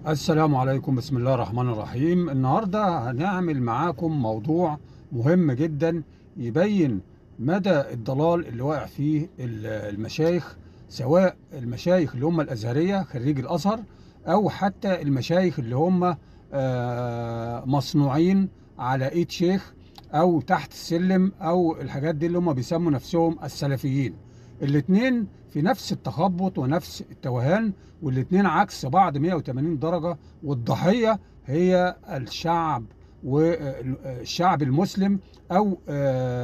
السلام عليكم. بسم الله الرحمن الرحيم. النهاردة هنعمل معاكم موضوع مهم جدا يبين مدى الضلال اللي واقع فيه المشايخ، سواء المشايخ اللي هم الأزهرية خريج الأزهر أو حتى المشايخ اللي هم مصنوعين على إيد شيخ أو تحت السلم أو الحاجات دي اللي هم بيسموا نفسهم السلفيين. الاتنين في نفس التخبط ونفس التوهان، والاتنين عكس بعض 180 درجة، والضحية هي الشعب والشعب المسلم، أو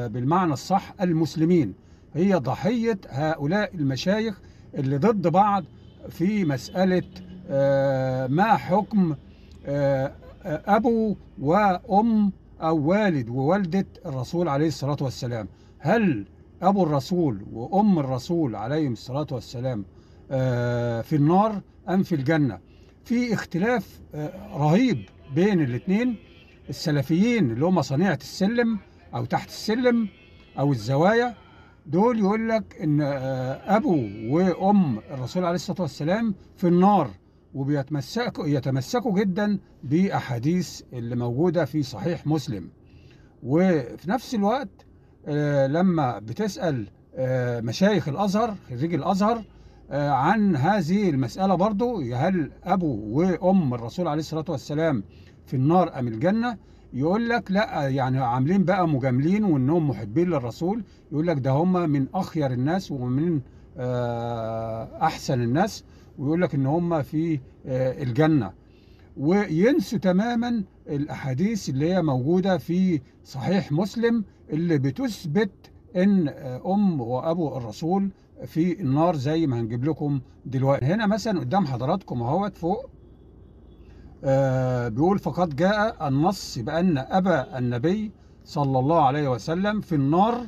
بالمعنى الصح المسلمين. هي ضحية هؤلاء المشايخ اللي ضد بعض في مسألة ما حكم أبو وأم أو والد ووالدة الرسول عليه الصلاة والسلام. هل أبو الرسول وأم الرسول عليهم الصلاة والسلام في النار أم في الجنة؟ في اختلاف رهيب بين الاثنين. السلفيين اللي هم صنيعة السلم أو تحت السلم أو الزوايا، دول يقول لك إن أبو وأم الرسول عليه الصلاة والسلام في النار، ويتمسكوا جدا بأحاديث اللي موجودة في صحيح مسلم. وفي نفس الوقت لما بتسأل مشايخ الأزهر خريج الأزهر عن هذه المسألة برضو، هل أبو وأم الرسول عليه الصلاة والسلام في النار أم الجنة، يقول لك لا، يعني عاملين بقى مجاملين وإنهم محبين للرسول. يقول لك ده هم من أخير الناس ومن أحسن الناس، ويقول لك إن هم في الجنة، وينسوا تماما الأحاديث اللي هي موجودة في صحيح مسلم اللي بتثبت ان ام وابو الرسول في النار، زي ما هنجيب لكم دلوقتي. هنا مثلا قدام حضراتكم اهوت فوق بيقول: فقد جاء النص بان ابا النبي صلى الله عليه وسلم في النار،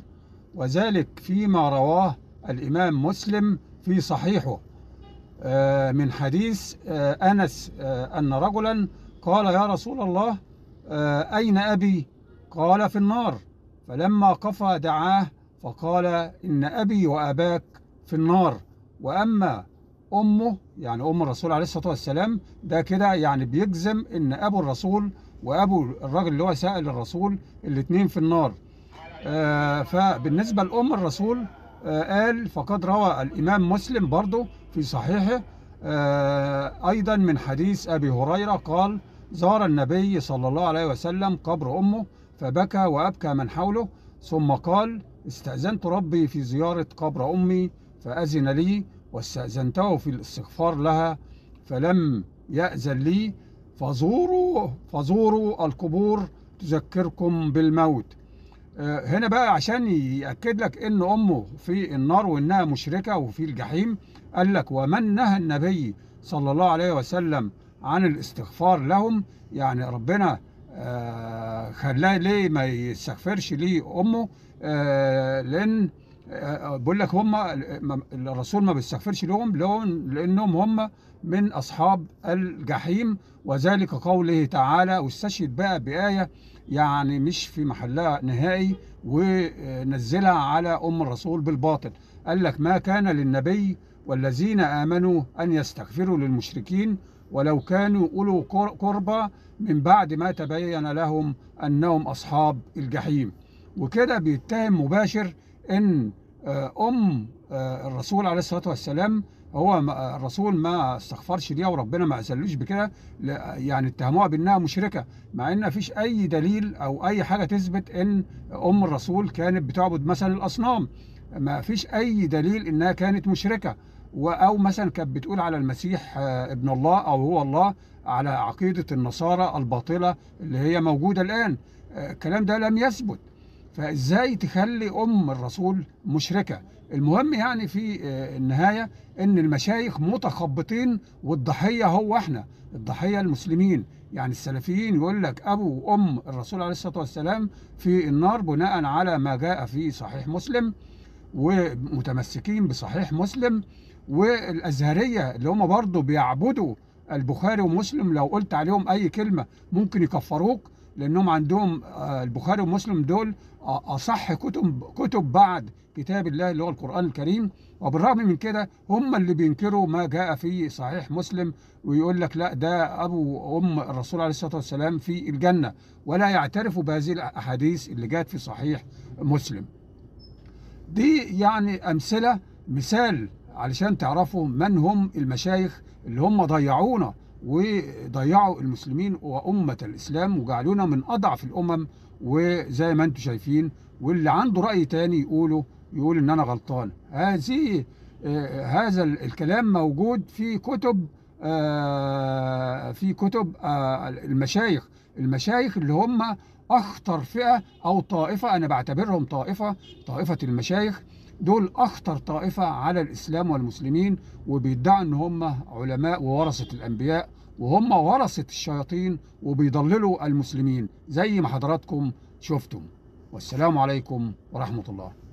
وذلك فيما رواه الامام مسلم في صحيحه من حديث انس ان رجلا قال: يا رسول الله، اين ابي؟ قال: في النار. فلما قفى دعاه فقال: إن أبي وأباك في النار، وأما أمه، يعني أم الرسول عليه الصلاة والسلام، ده كده يعني بيجزم إن أبو الرسول وأبو الراجل اللي هو سائل الرسول الاتنين في النار. فبالنسبة لأم الرسول قال: فقد روى الإمام مسلم برضه في صحيحه أيضا من حديث أبي هريرة قال: زار النبي صلى الله عليه وسلم قبر أمه فبكى وأبكى من حوله، ثم قال: استأذنت ربي في زيارة قبر أمي فأذن لي، واستأذنته في الاستغفار لها فلم يأذن لي، فزوروا القبور تذكركم بالموت. هنا بقى عشان يأكد لك إن أمه في النار وإنها مشركة وفي الجحيم، قال لك: ومن نهى النبي صلى الله عليه وسلم عن الاستغفار لهم، يعني ربنا خلاه ليه ما يستغفرش ليه أمه؟ لأن بقول لك هم الرسول ما بيستغفرش لهم لأنهم هم من أصحاب الجحيم، وذلك قوله تعالى. واستشهد بقى بآية يعني مش في محلها نهائي ونزلها على أم الرسول بالباطل. قال لك: ما كان للنبي والذين آمنوا أن يستغفروا للمشركين ولو كانوا أولو قربى من بعد ما تبين لهم أنهم أصحاب الجحيم. وكده بيتهم مباشر إن أم الرسول عليه الصلاة والسلام، هو الرسول ما استغفرش ليها وربنا ما أذلوش بكده، يعني اتهموها بأنها مشركة، مع إن مفيش أي دليل أو أي حاجة تثبت إن أم الرسول كانت بتعبد مثلا الأصنام. ما فيش أي دليل إنها كانت مشركة، أو مثلا كانت بتقول على المسيح ابن الله أو هو الله على عقيدة النصارى الباطلة اللي هي موجودة الآن. الكلام ده لم يثبت، فإزاي تخلي أم الرسول مشركة؟ المهم يعني في النهاية إن المشايخ متخبطين، والضحية هو إحنا، الضحية المسلمين. يعني السلفيين يقول لك أبو وأم الرسول عليه الصلاة والسلام في النار بناء على ما جاء في صحيح مسلم، ومتمسكين بصحيح مسلم. والأزهرية اللي هم برضو بيعبدوا البخاري ومسلم، لو قلت عليهم أي كلمة ممكن يكفروك، لأنهم عندهم البخاري ومسلم دول أصح كتب بعد كتاب الله اللي هو القرآن الكريم. وبالرغم من كده هم اللي بينكروا ما جاء في صحيح مسلم، ويقول لك لا ده أبو وأم الرسول عليه الصلاة والسلام في الجنة، ولا يعترفوا بهذه الأحاديث اللي جاءت في صحيح مسلم. دي يعني أمثلة، مثال علشان تعرفوا من هم المشايخ اللي هم ضيعونا وضيعوا المسلمين وأمة الإسلام وجعلونا من أضعف الأمم. وزي ما انتم شايفين، واللي عنده رأي تاني يقول إن أنا غلطان. هذا الكلام موجود في كتب، المشايخ اللي هم أخطر فئة أو طائفة. أنا بعتبرهم طائفة المشايخ دول أخطر طائفة على الإسلام والمسلمين، وبيدعوا إن هم علماء وورثة الأنبياء، وهم ورثة الشياطين وبيضللوا المسلمين زي ما حضراتكم شفتم. والسلام عليكم ورحمة الله.